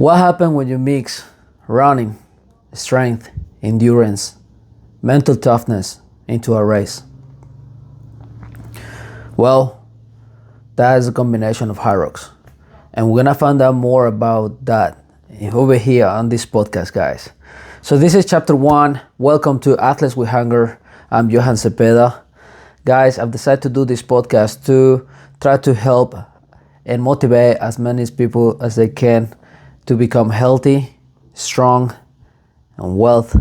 What happens when you mix running, strength, endurance, mental toughness into a race? Well, that is a combination of Hyrox. And we're gonna find out more about that over here on this podcast, guys. So this is chapter 1. Welcome to Athletes with Hunger. I'm Johan Cepeda. Guys, I've decided to do this podcast to try to help and motivate as many people as they can to become healthy, strong, and wealth,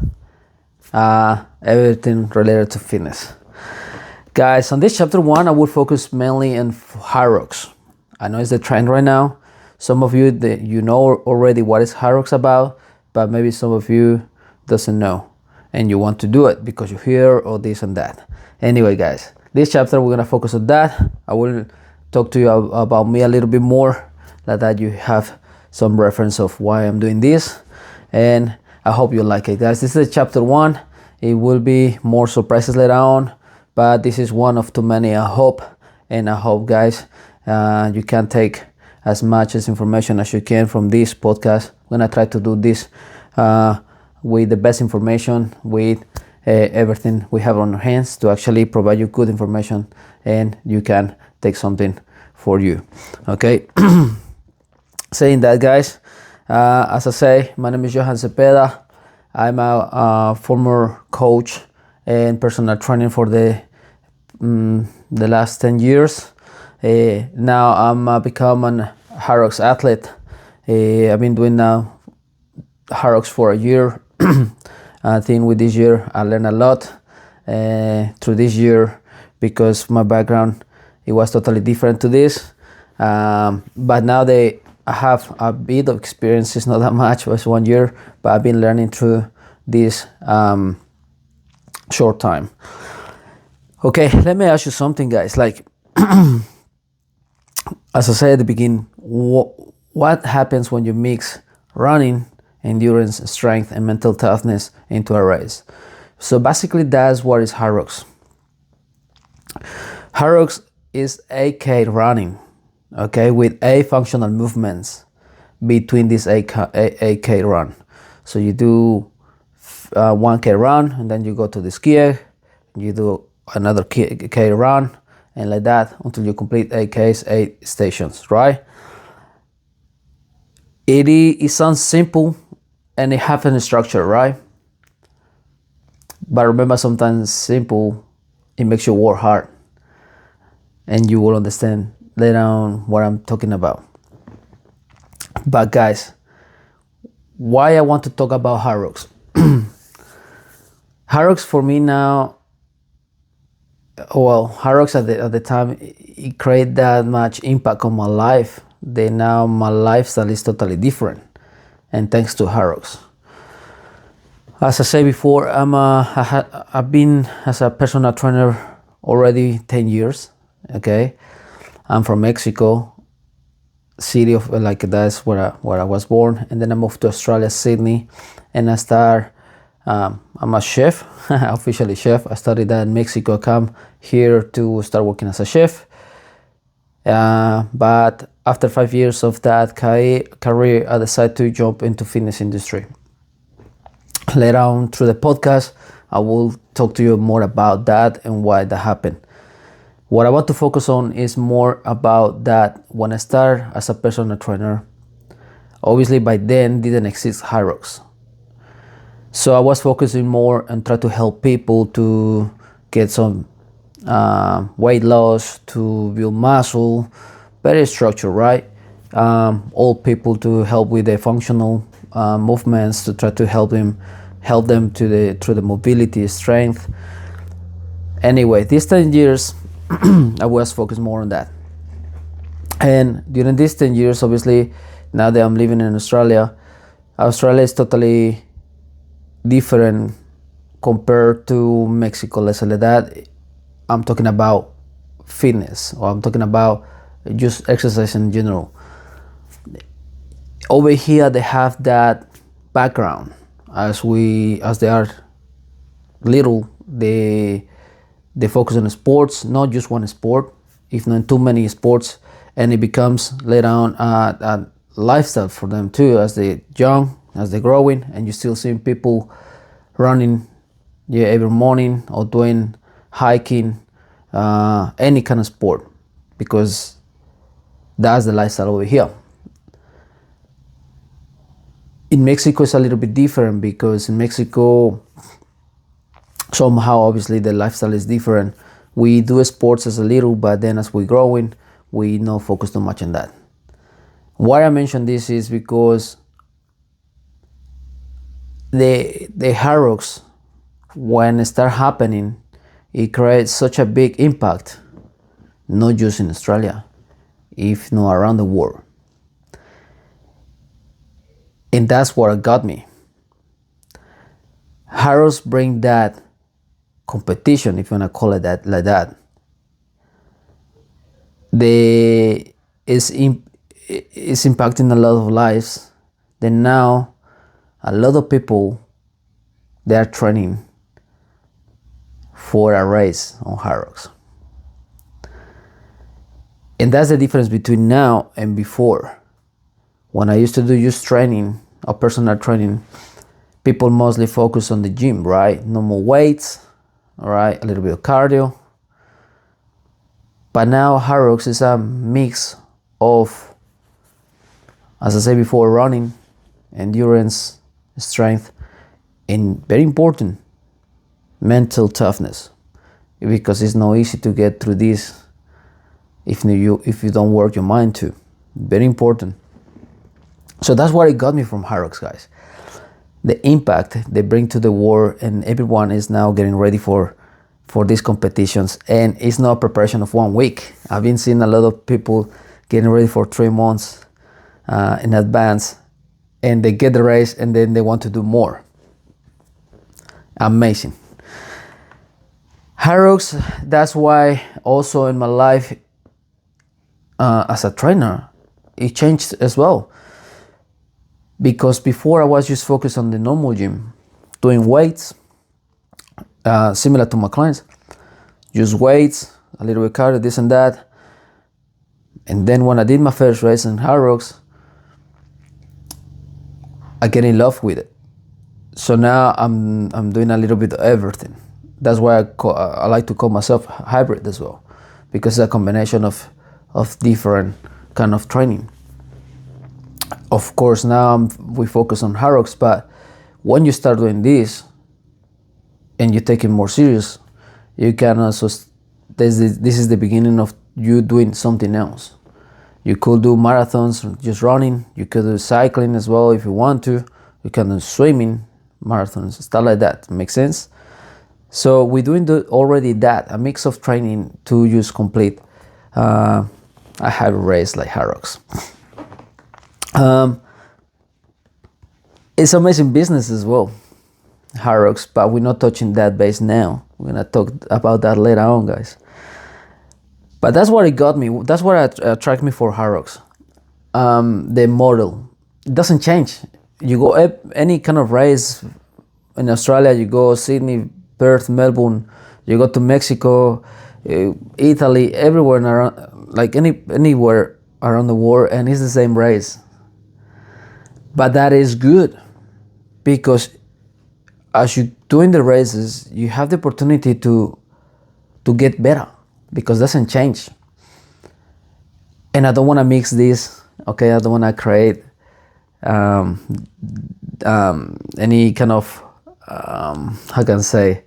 everything related to fitness. Guys, on this chapter 1, I will focus mainly on Hyrox. I know it's the trend right now. Some of you, you know already what is Hyrox about, but maybe some of you doesn't know and you want to do it because you hear or this and that. Anyway, guys, this chapter we're gonna focus on that. I will talk to you about me a little bit more, like that you have some reference of why I'm doing this, and I hope you like it, guys. This is chapter 1. It will be more surprises later on, but this is one of too many, I hope. And I hope, guys, you can take as much as information as you can from this podcast. I'm gonna try to do this with the best information, with everything we have on our hands, to actually provide you good information and you can take something for you. Okay. Saying that, guys, as I say, my name is Johan Cepeda. I'm a former coach and personal trainer for the last 10 years. Now I'm become an Hyrox athlete. I've been doing now Hyrox for a year. I think with this year I learned a lot through this year, because my background, it was totally different to this. But now I have a bit of experience. It's not that much, it was 1 year, but I've been learning through this short time. Okay, let me ask you something, guys. Like, as I said at the beginning, what happens when you mix running, endurance, strength, and mental toughness into a race? So basically, that's what is Hyrox. Hyrox is 8K running, okay, with 8 functional movements between this 8K run. So you do 1K run, and then you go to the skier, you do another K run, and like that until you complete 8Ks, 8 stations, right? It sounds simple and it has a structure, right? But remember, sometimes simple, it makes you work hard, and you will understand later on what I'm talking about. But guys, why I want to talk about Hyrox? Hyrox for me now, well, Hyrox at the time, it created that much impact on my life. That now my lifestyle is totally different, and thanks to Hyrox. As I said before, I've been as a personal trainer already 10 years. Okay, I'm from Mexico City, of like that's where I was born, and then I moved to Australia, Sydney, and I start. I'm a chef, officially chef. I studied that in Mexico. I come here to start working as a chef. But after 5 years of that career, I decided to jump into fitness industry. Later on through the podcast, I will talk to you more about that and why that happened. What I want to focus on is more about that when I started as a personal trainer, obviously by then didn't exist Hyrox. So I was focusing more and try to help people to get some weight loss, to build muscle, very structured, right? All people to help with their functional movements, to try to help them through the mobility, strength. Anyway, these 10 years, I was focused more on that. And during these 10 years, obviously, now that I'm living in Australia is totally different compared to Mexico. Let's say that. I'm talking about fitness, or I'm talking about just exercise in general. Over here, they have that background. As they are little, they focus on sports, not just one sport, if not too many sports, and it becomes later on lifestyle for them too, as they young, as they're growing, and you still seeing people running, yeah, every morning, or doing hiking, any kind of sport, because that's the lifestyle over here. In Mexico, it's a little bit different, because in Mexico, somehow, obviously, the lifestyle is different. We do sports as a little, but then as we're growing, we not focus too much on that. Why I mention this is because the Hyrox, when it start happening, it creates such a big impact, not just in Australia, if not around the world. And that's what got me. Hyrox bring that competition, if you want to call it that, like that. It's impacting a lot of lives. Then now, a lot of people, they are training for a race on Hyrox. And that's the difference between now and before. When I used to do just training or personal training, people mostly focus on the gym, right? No more weights, all right, a little bit of cardio. But now Hyrox is a mix of, as I said before, running, endurance, strength, and very important, mental toughness, because it's not easy to get through this if you don't work your mind too. Very important. So that's what it got me from Hyrox, guys. The impact they bring to the world, and everyone is now getting ready for these competitions. And it's not a preparation of 1 week. I've been seeing a lot of people getting ready for 3 months in advance, and they get the race and then they want to do more. Amazing. Hyrox, that's why also in my life as a trainer, it changed as well. Because before I was just focused on the normal gym, doing weights, similar to my clients, just weights, a little bit cardio, this and that. And then when I did my first race in Hyrox, I get in love with it. So now I'm doing a little bit of everything. That's why I like to call myself hybrid as well, because it's a combination of different kind of training. Of course, now we focus on Hyrox, but when you start doing this and you take it more serious, you can also, this is the beginning of you doing something else. You could do marathons, just running. You could do cycling as well if you want to. You can do swimming, marathons, stuff like that. Make sense? So we're doing already that, a mix of training to just complete a hybrid race like Hyrox. It's amazing business as well, Hyrox, but we're not touching that base now. We're gonna talk about that later on, guys. But that's what it got me. That's what attracted me for Hyrox. The model, it doesn't change. You go any kind of race in Australia, you go Sydney, Perth, Melbourne, you go to Mexico, Italy, everywhere around, like anywhere around the world, and it's the same race. But that is good, because as you're doing the races, you have the opportunity to get better, because it doesn't change. And I don't want to mix this, okay? I don't want to create any kind of, how can I say,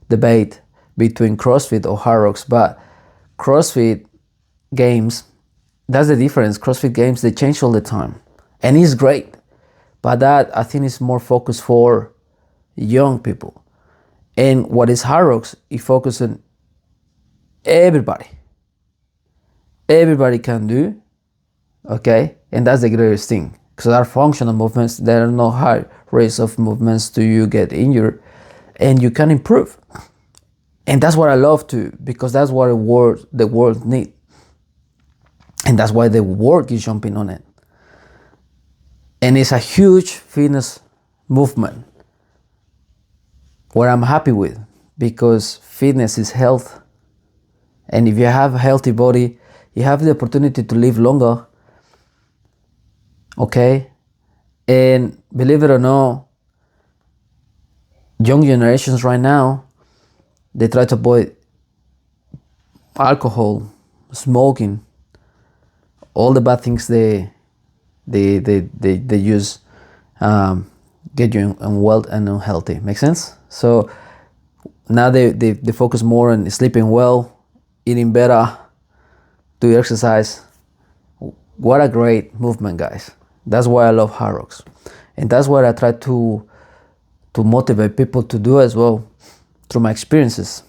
debate between CrossFit or Hyrox, but CrossFit games, that's the difference. CrossFit games, they change all the time, and it's great. But that, I think, is more focused for young people. And what is Hyrox, it focuses on everybody. Everybody can do, okay? And that's the greatest thing. Because there are functional movements, there are no high rates of movements to you get injured, and you can improve. And that's what I love too, because that's what the world needs. And that's why the world is jumping on it. And it's a huge fitness movement, where I'm happy with, because fitness is health. And if you have a healthy body, you have the opportunity to live longer. Okay, and believe it or not, young generations right now, they try to avoid alcohol, smoking, all the bad things they use, get you unwell and unhealthy. Make sense? So now they focus more on sleeping well, eating better, do exercise. What a great movement, guys. That's why I love Hyrox, and that's what I try to motivate people to do as well, through my experiences,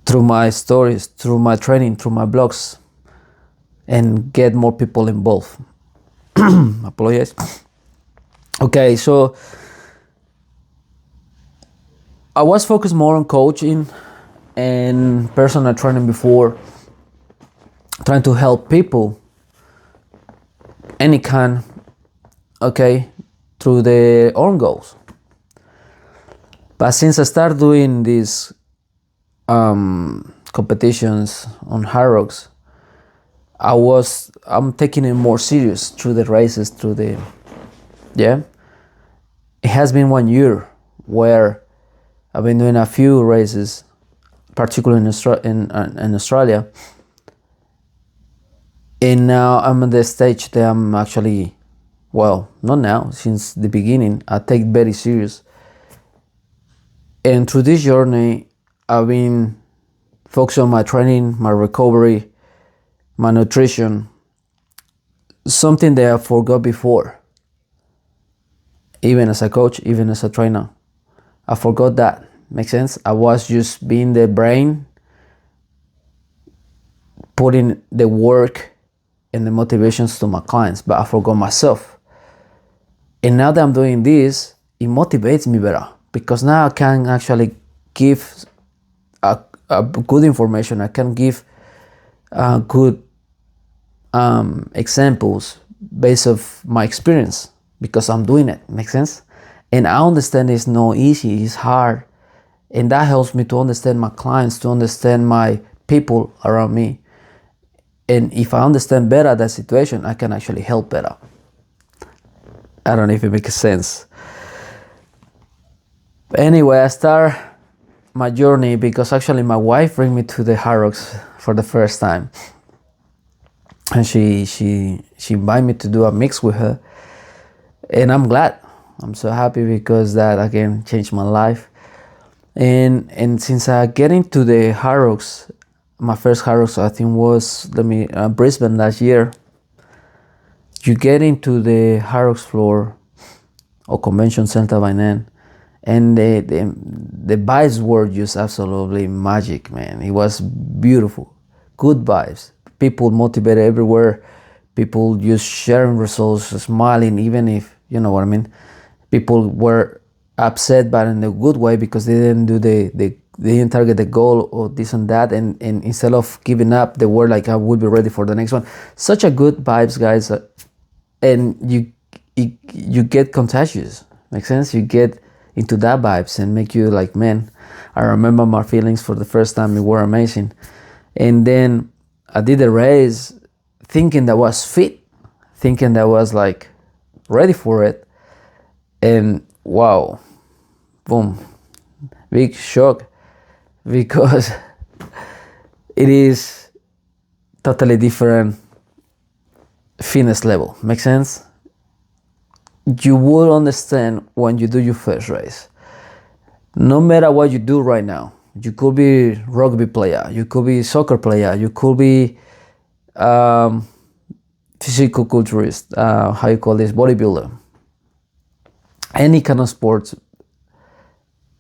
through my stories, through my training, through my blogs, and get more people involved. Apologize. Okay, so I was focused more on coaching and personal training before, trying to help people, any kind, okay, through their own goals. But since I started doing these competitions on Hyrox, I'm taking it more serious through the races, through the, yeah. It has been 1 year where I've been doing a few races, particularly in Australia. And now I'm at the stage that I'm actually, well, not now, since the beginning, I take very serious. And through this journey, I've been focused on my training, my recovery, my nutrition, something that I forgot before. Even as a coach, even as a trainer, I forgot that. Make sense? I was just being the brain, putting the work and the motivations to my clients, but I forgot myself. And now that I'm doing this, it motivates me better, because now I can actually give a good information. I can give good examples based of my experience, because I'm doing it. Makes sense? And I understand it's not easy, it's hard. And that helps me to understand my clients, to understand my people around me. And if I understand better that situation, I can actually help better. I don't know if it makes sense. Anyway, I start my journey because actually my wife bring me to the Hyrox for the first time. And she invited me to do a mix with her. And I'm glad. I'm so happy, because that again changed my life. And since I get into the Hyrox, my first Hyrox I think was Brisbane last year. You get into the Hyrox floor or convention center by then, and the vibes were just absolutely magic, man. It was beautiful, good vibes. People motivated everywhere. People just sharing results, smiling, even if, you know what I mean. People were upset, but in a good way, because they didn't do they didn't target the goal or this and that, and instead of giving up, they were like, I will be ready for the next one. Such a good vibes, guys. And you get contagious. Make sense? You get into that vibes and make you like, man, I remember my feelings for the first time. It were amazing. And then I did a race thinking that I was fit, thinking that I was like ready for it. And wow, boom, big shock, because it is totally different fitness level. Make sense? You will understand when you do your first race. No matter what you do right now, you could be rugby player, you could be soccer player, you could be physical culturist, how you call this, bodybuilder, any kind of sports.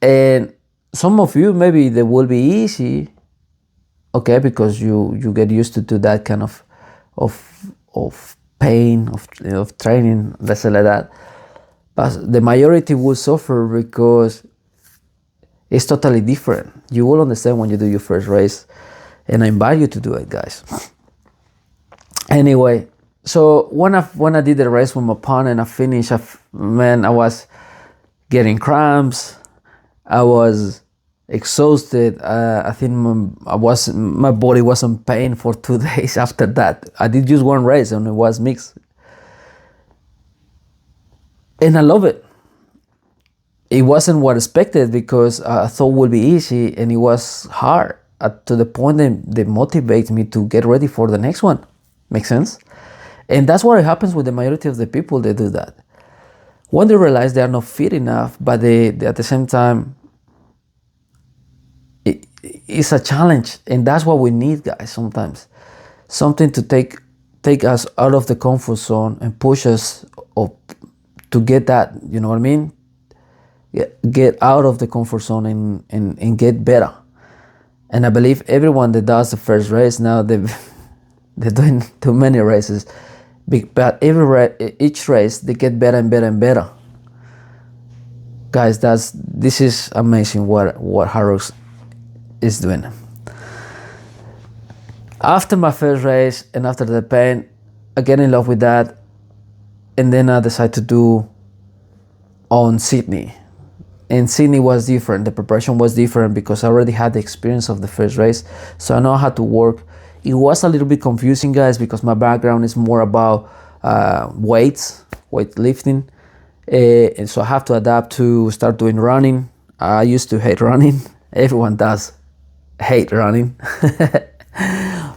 And some of you, maybe they will be easy, okay, because you get used to that kind of pain, of training, let's say like that. But the majority will suffer because it's totally different. You will understand when you do your first race, and I invite you to do it, guys. Anyway, so when I did the race with my partner and I finished, man, I was getting cramps. I was exhausted. I think my body was in pain for 2 days after that. I did just one race and it was mixed. And I love it. It wasn't what I expected because I thought it would be easy, and it was hard to the point that motivates me to get ready for the next one. Make sense? And that's what happens with the majority of the people that do that. When they realize they are not fit enough, but they at the same time, it's a challenge, and that's what we need, guys. Sometimes something to take us out of the comfort zone and push us up to get that, you know what I mean? Get out of the comfort zone and get better. And I believe everyone that does the first race now, they're doing too many races, but each race they get better and better and better. Guys, this is amazing what Hyrox is doing. After my first race and after the pain, I get in love with that, and then I decided to do on Sydney. And Sydney was different. The preparation was different because I already had the experience of the first race, so I know how to work. It was a little bit confusing, guys, because my background is more about weightlifting, and so I have to adapt to start doing running. I used to hate running. Everyone does hate running.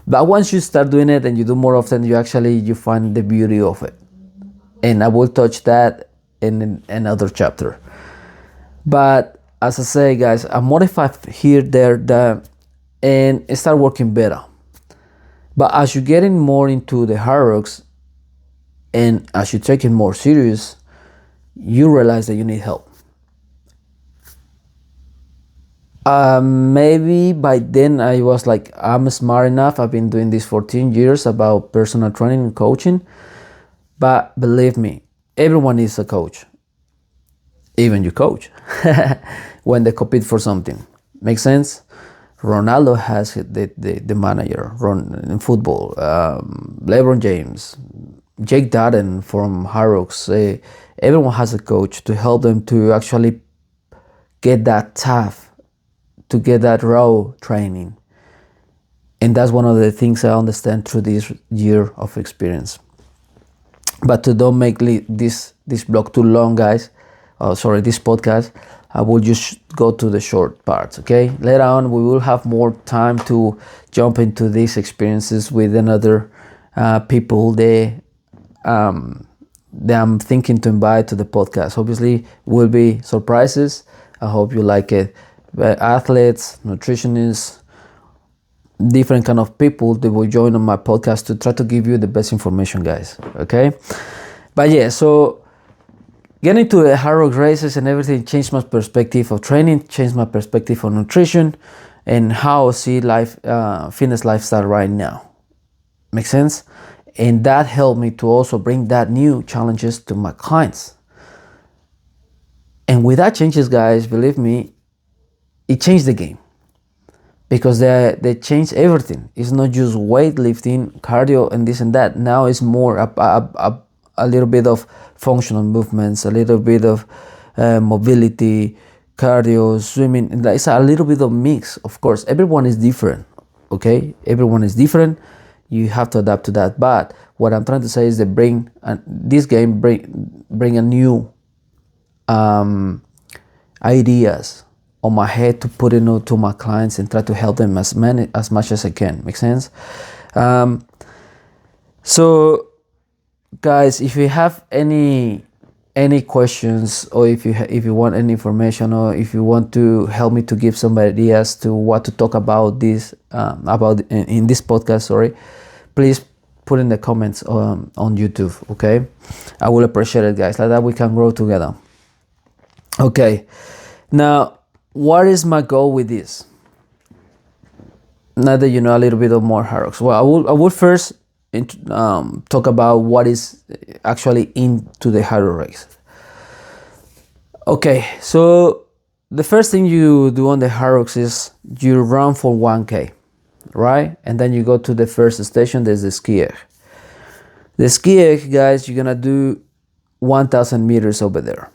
But once you start doing it and you do more often, you find the beauty of it. And I will touch that in another chapter. But as I say, guys, I'm modified here, there, and start working better. But as you're getting more into the Hyrox and as you take it more serious, you realize that you need help. Maybe by then I was like, I'm smart enough. I've been doing this 14 years about personal training and coaching. But believe me, everyone needs a coach. Even your coach. When they compete for something. Make sense? Ronaldo has the manager in football. LeBron James, Jake Darden from Hyrox. Everyone has a coach to help them to actually get that tough, to get that raw training. And that's one of the things I understand through this year of experience. But to don't make this blog too long, guys, this podcast, I will just go to the short parts, okay? Later on, we will have more time to jump into these experiences with another people that I'm thinking to invite to the podcast. Obviously, will be surprises. I hope you like it. Athletes, nutritionists, different kind of people that will join on my podcast to try to give you the best information, guys, okay? But yeah, so getting to the Hyrox races and everything changed my perspective of training, changed my perspective on nutrition, and how I see life, fitness lifestyle right now. Make sense? And that helped me to also bring that new challenges to my clients. And with that changes, guys, believe me, it changed the game. Because they changed everything. It's not just weightlifting, cardio, and this and that. Now it's more a little bit of functional movements, a little bit of mobility, cardio, swimming. It's a little bit of mix. Of course, everyone is different. Okay, everyone is different. You have to adapt to that. But what I'm trying to say is that bring a new ideas on my head to put into my clients and try to help them as much as I can. Make sense? So guys, if you have any questions, or if you want any information, or if you want to help me to give some ideas to what to talk about this in this podcast, please put in the comments on YouTube. Okay, I will appreciate it, guys. Like that we can grow together. Okay, now what is my goal with this? Now that you know a little bit of more Hyrox, well, I will first talk about what is actually into the Hyrox race. Okay, so the first thing you do on the Hyrox is you run for 1K, right? And then you go to the first station. There's the ski egg. The ski egg, guys, you're gonna do 1,000 meters over there.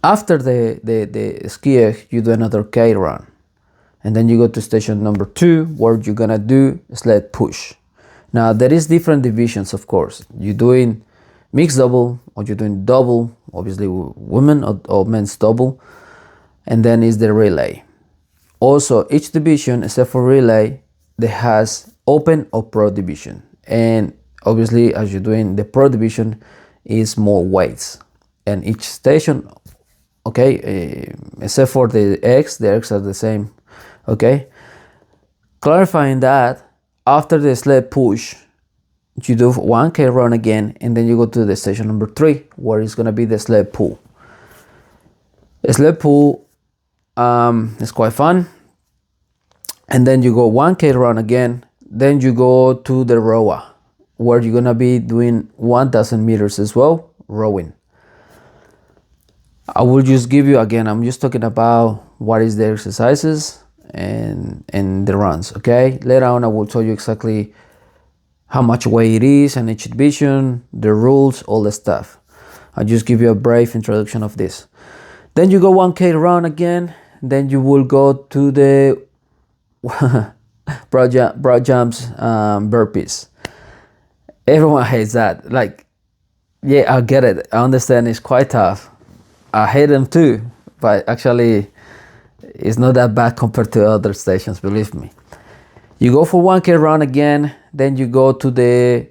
After the ski egg, you do another K run. And then you go to station number 2, where you're gonna do sled push. Now there is different divisions, of course. You're doing mixed double, or you're doing double, obviously women or men's double, and then is the relay. Also, each division except for relay, they has open or pro division, and obviously as you're doing the pro division is more weights, and each station, okay, except for the eggs are the same. Okay, clarifying that, after the sled push, you do 1K run again, and then you go to the station number 3, where it's gonna be the sled pull. The sled pull is quite fun, and then you go 1K run again. Then you go to the rower, where you're gonna be doing 1,000 meters as well, rowing. I will just give you again, I'm just talking about what is the exercises and the runs. Okay, later on I will tell you exactly how much weight it is and each division, the rules, all the stuff. I'll just give you a brief introduction of this. Then you go 1K run again. Then you will go to the broad jumps, burpees. Everyone hates that. Like, yeah, I get it. I understand it's quite tough. I hate them too, but actually it's not that bad compared to other stations, believe me. You go for 1K run again, then you go to the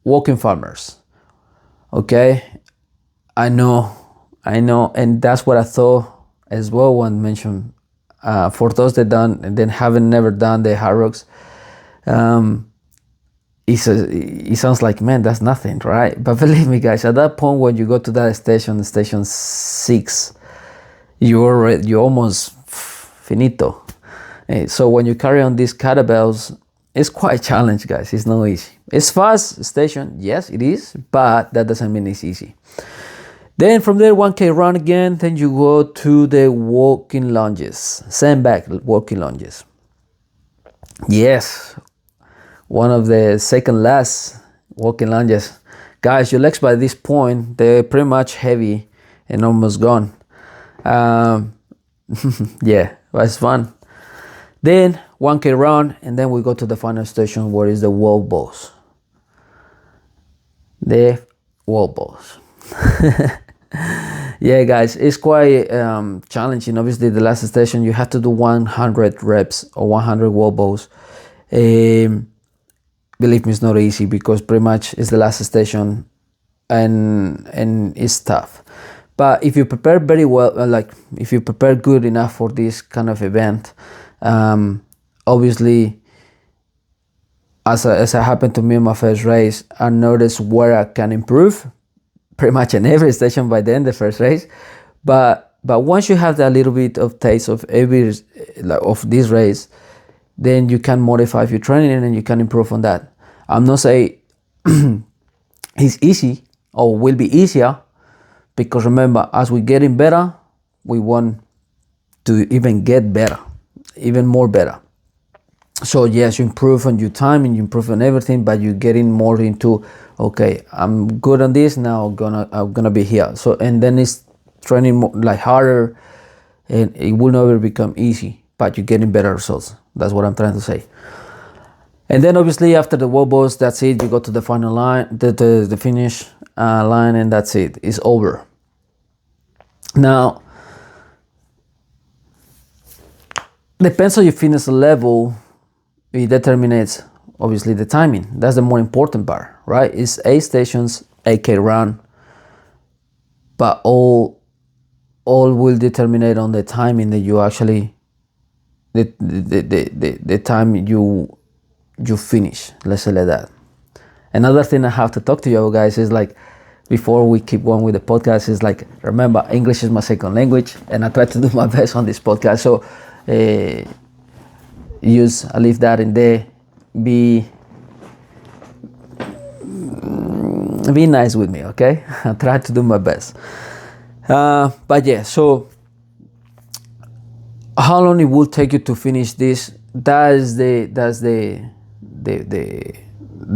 walking farmers. Okay, I know, and that's what I thought as well when mentioned. For those that done and then haven't never done the Hyrox, it sounds like, man, that's nothing, right? But believe me, guys, at that point when you go to that station 6, you're almost finito. So when you carry on these kettlebells, it's quite a challenge, guys. It's not easy. It's fast station, yes, it is, but that doesn't mean it's easy. Then from there, 1K run again. Then you go to the walking lunges, sandbag walking lunges. Yes, one of the second last walking lunges. Guys, your legs by this point, they're pretty much heavy and almost gone. Yeah, but it's fun. Then 1K run, and then we go to the final station, where is the wall balls. The wall balls. Yeah, guys, it's quite challenging. Obviously, the last station you have to do 100 reps or 100 wall balls. Believe me, it's not easy, because pretty much it's the last station, and it's tough. But if you prepare very well, like if you prepare good enough for this kind of event, obviously, as it happened to me in my first race, I noticed where I can improve pretty much in every station by the end of the first race. But once you have that little bit of taste of of this race, then you can modify your training and you can improve on that. I'm not saying it's easy or will be easier, because remember, as we're getting better, we want to even get better, even more better. So yes, you improve on your time and you improve on everything, but you're getting more into, okay, I'm good on this now, I'm gonna be here. So, and then it's training more, like harder, and it will never become easy, but you're getting better results. That's what I'm trying to say. And then obviously after the wall balls, that's it. You go to the final line, the finish line, and that's it. It's over. Now, depends on your fitness level. It determines obviously the timing. That's the more important part, right? It's 8 stations, 8K run, but all will determine on the timing that you actually the time you finish. Let's say like that. Another thing I have to talk to you guys is, like, before we keep going with the podcast, is like, remember, English is my second language, and I try to do my best on this podcast. So I leave that in there. Be nice with me, okay? I try to do my best. But yeah, so how long it will take you to finish this? That's the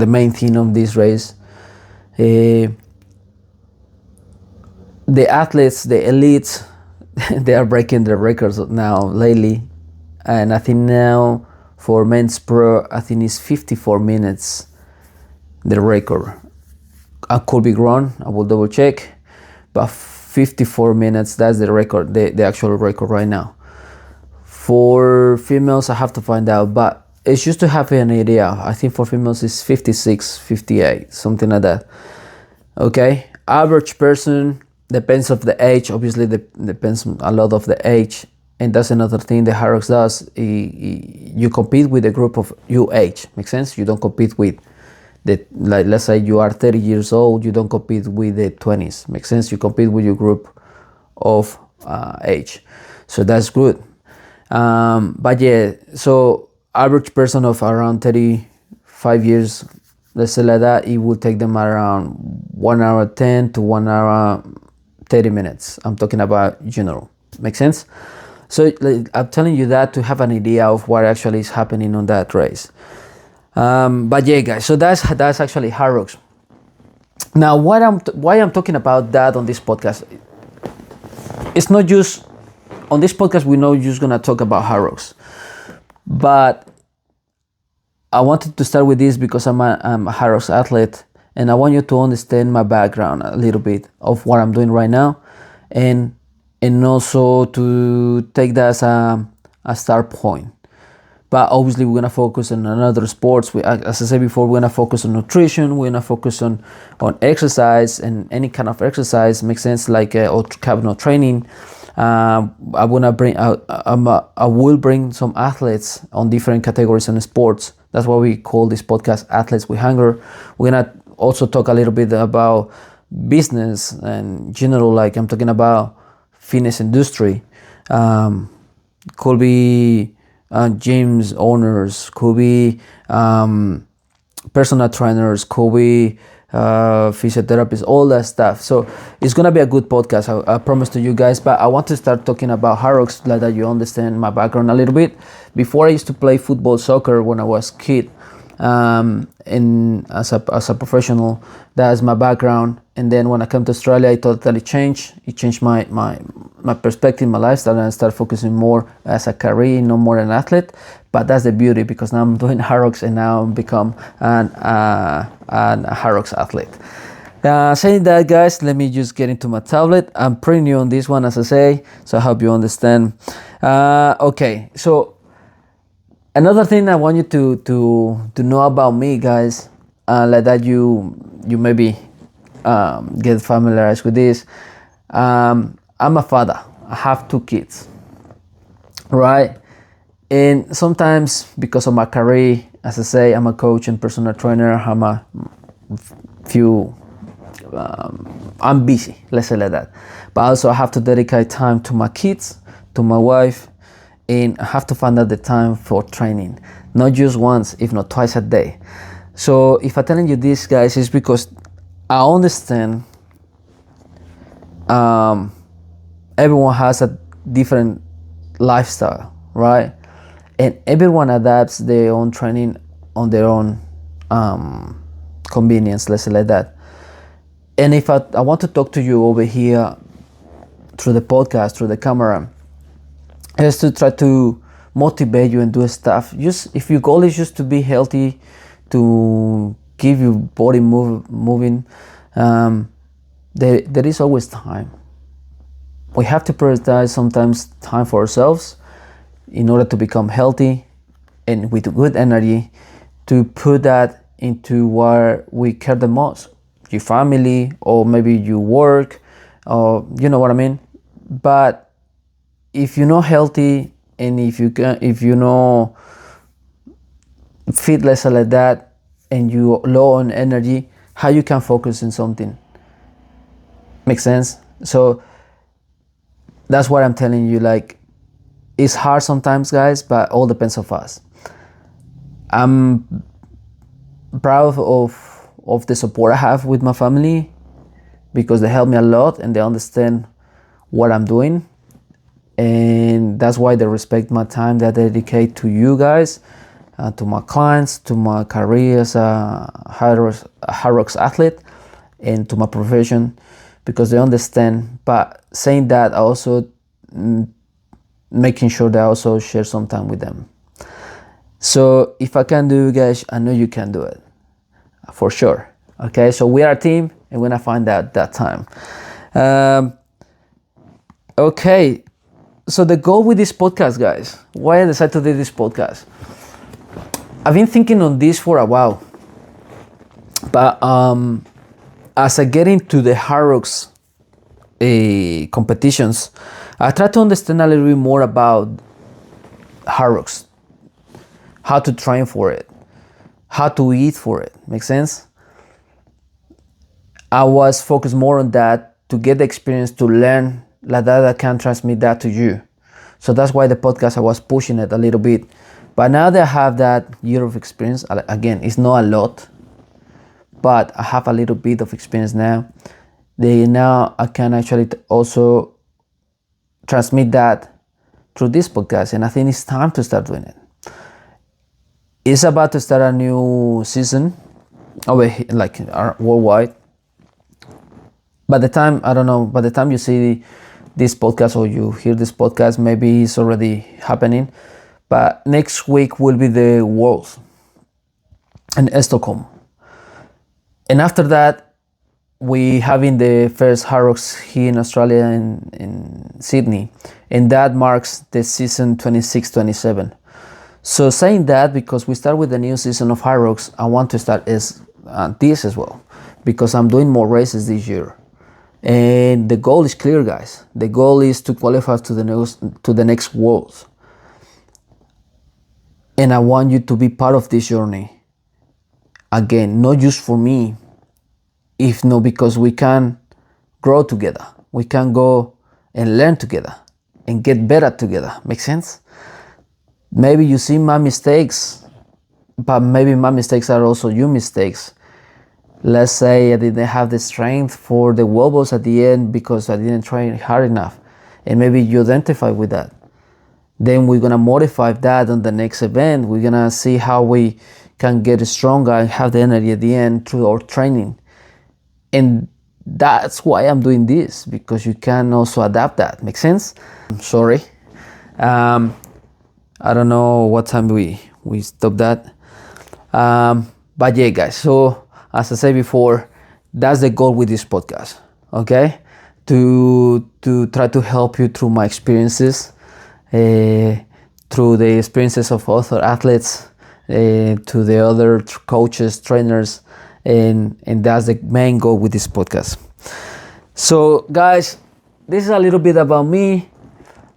main thing of this race. The athletes, the elites, they are breaking the records now lately, and I think now for men's pro, I think it's 54 minutes the record. I could be wrong, I will double check, but 54 minutes, that's the record, the actual record right now. For females, I have to find out, but it's just to have an idea. I think for females it's 56, 58, something like that. Okay, average person, depends of the age, obviously depends a lot of the age, and that's another thing the Hyrox does. You compete with a group of your age, makes sense? You don't compete with like, let's say you are 30 years old, you don't compete with the 20s, makes sense? You compete with your group of age, so that's good. But yeah, so average person of around 35 years, let's say like that, it will take them around 1 hour 10 to 1 hour 30 minutes. I'm talking about general, make sense? So like, I'm telling you that to have an idea of what actually is happening on that race. But yeah, guys, so that's actually Hyrox. Now, why I'm talking about that on this podcast, it's not just on this podcast, we're not just gonna talk about Hyrox, but I wanted to start with this because I'm a Hyrox athlete, and I want you to understand my background a little bit of what I'm doing right now, and also to take that as a start point. But obviously we're gonna focus on another sports. As I said before, we're gonna focus on nutrition. We're gonna focus on exercise, and any kind of exercise makes sense, like or cabinet training. I wanna bring out. I will bring some athletes on different categories and sports. That's why we call this podcast "Athletes with Hunger." We're gonna also talk a little bit about business and general. Like I'm talking about fitness industry. Could be gyms owners, could be personal trainers, could be physiotherapists, all that stuff. So it's gonna be a good podcast, I promise to you guys. But I want to start talking about Hyrox, like that you understand my background a little bit. Before, I used to play football, soccer when I was a kid, and as a professional. That's my background. And then when I came to Australia, it totally changed. It changed my perspective, my lifestyle, and I started focusing more as a career, no more an athlete. But that's the beauty, because now I'm doing Hyrox, and now I'm become an Hyrox athlete. Saying that, guys, let me just get into my tablet. I'm pretty new on this one, as I say, so I hope you understand. Okay, so another thing I want you to know about me, guys, like that you maybe get familiarized with this. I'm a father. I have 2 kids, right? And sometimes, because of my career, as I say, I'm a coach and personal trainer. I'm busy, let's say like that. But also I have to dedicate time to my kids, to my wife, and I have to find out the time for training, not just once, if not twice a day. So if I'm telling you this, guys, is because I understand everyone has a different lifestyle, right? And everyone adapts their own training on their own convenience, let's say like that. And if I want to talk to you over here through the podcast, through the camera, is to try to motivate you and do stuff. Just if your goal is just to be healthy, to keep your body moving, there is always time. We have to prioritize sometimes time for ourselves in order to become healthy and with good energy, to put that into where we care the most, your family, or maybe your work, or you know what I mean. But if you're not healthy, and if you're not fit, let's say like that, and you're low on energy, how you can focus on something? Makes sense? So that's what I'm telling you. Like, it's hard sometimes, guys, but all depends on us. I'm proud of the support I have with my family, because they help me a lot and they understand what I'm doing, and that's why they respect my time that I dedicate to you guys, to my clients, to my career as a Hyrox athlete, and to my profession, because they understand. But saying that, I also making sure that I also share some time with them. So if I can do it, guys, I know you can do it, for sure. Okay, so we are a team, and we're gonna find that time. Okay, so the goal with this podcast, guys, why I decided to do this podcast, I've been thinking on this for a while, but as I get into the Hyrox competitions, I try to understand a little bit more about Hyrox, how to train for it, how to eat for it. Make sense? I was focused more on that to get the experience, to learn like that I can transmit that to you. So that's why the podcast, I was pushing it a little bit. But now that I have that year of experience, again, it's not a lot, but I have a little bit of experience now. Now I can actually also transmit that through this podcast, and I think it's time to start doing it. It's about to start a new season over here, like worldwide. By the time you see this podcast or you hear this podcast, maybe it's already happening. But next week will be the Worlds in Stockholm. And after that, we having the first Hyrox here in Australia in Sydney. And that marks the season 26-27. So saying that, because we start with the new season of Hyrox, I want to start this as well, because I'm doing more races this year. And the goal is clear, guys. The goal is to qualify to the next Worlds. And I want you to be part of this journey. Again, not just for me, if not because we can grow together. We can go and learn together and get better together. Make sense? Maybe you see my mistakes, but maybe my mistakes are also your mistakes. Let's say I didn't have the strength for the wobbles at the end because I didn't train hard enough, and maybe you identify with that. Then we're gonna modify that on the next event. We're gonna see how we can get stronger and have the energy at the end through our training. And that's why I'm doing this, because you can also adapt that. Make sense? I'm sorry. I don't know what time we stopped that. But yeah, guys, so as I said before, that's the goal with this podcast, okay? To try to help you through my experiences, through the experiences of other athletes, to the other coaches, trainers, and that's the main goal with this podcast. So guys, this is a little bit about me,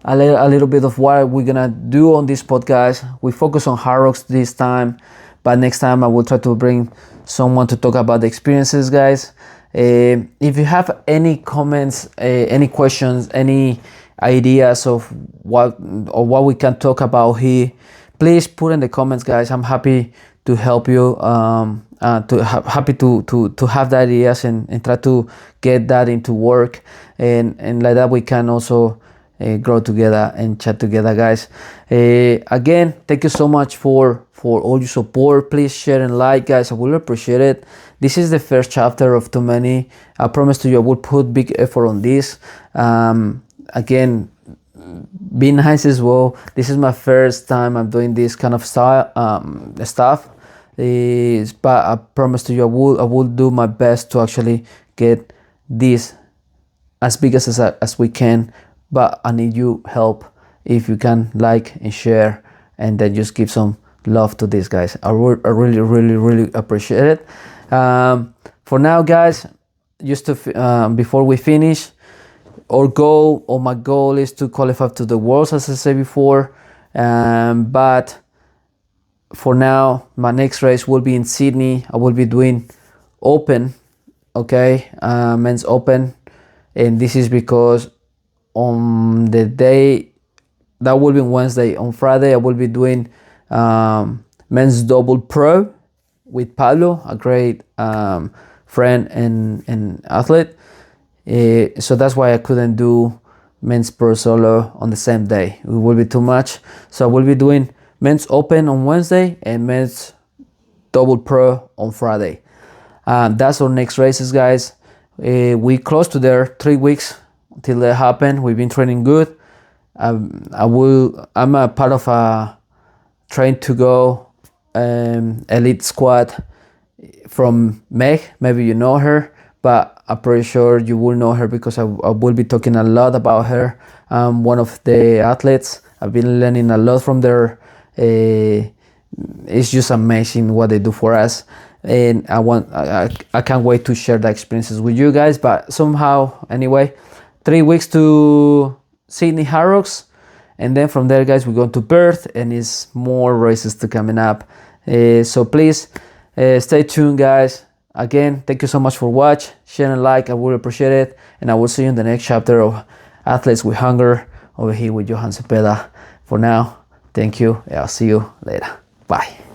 a little bit of what we're gonna do on this podcast. We focus on Hyrox this time, but next time I will try to bring someone to talk about the experiences, guys. If you have any comments, any questions, any ideas of what we can talk about here, please put in the comments, guys. I'm happy to help you, happy to have the ideas and try to get that into work, and like that we can also grow together and chat together, guys. Again, thank you so much for all your support. Please share and like, guys. I will appreciate it. This is the first chapter of too many. I promise to you I will put big effort on this. Again, be nice as well. This is my first time I'm doing this kind of stuff. But I promise to you I will do my best to actually get this as big as we can. But I need your help. If you can like and share, and then just give some love to these guys. I really appreciate it. For now, guys, just to before we finish, my goal is to qualify to the Worlds, as I said before. But for now, my next race will be in Sydney. I will be doing Open, okay, men's Open, and this is because on the day that will be Wednesday, on Friday I will be doing men's double pro with Pablo, a great friend and athlete. So that's why I couldn't do men's pro solo on the same day. It will be too much. So I will be doing men's Open on Wednesday and men's double pro on Friday. That's our next races, guys. We close to there 3 weeks until that happen. We've been training good. I'm a part of a train to go elite squad from Meg. Maybe you know her, but I'm pretty sure you will know her because I will be talking a lot about her. One of the athletes. I've been learning a lot from their. It's just amazing what they do for us, and I can't wait to share the experiences with you guys. But somehow, anyway, 3 weeks to Sydney Hyrox, and then from there, guys, we're going to Perth, and it's more races to coming up. So please stay tuned, guys. Again, thank you so much for watching, share and like. I would appreciate it, and I will see you in the next chapter of Athletes with Hunger over here with Johan Cepeda. For now, thank you. I'll see you later. Bye.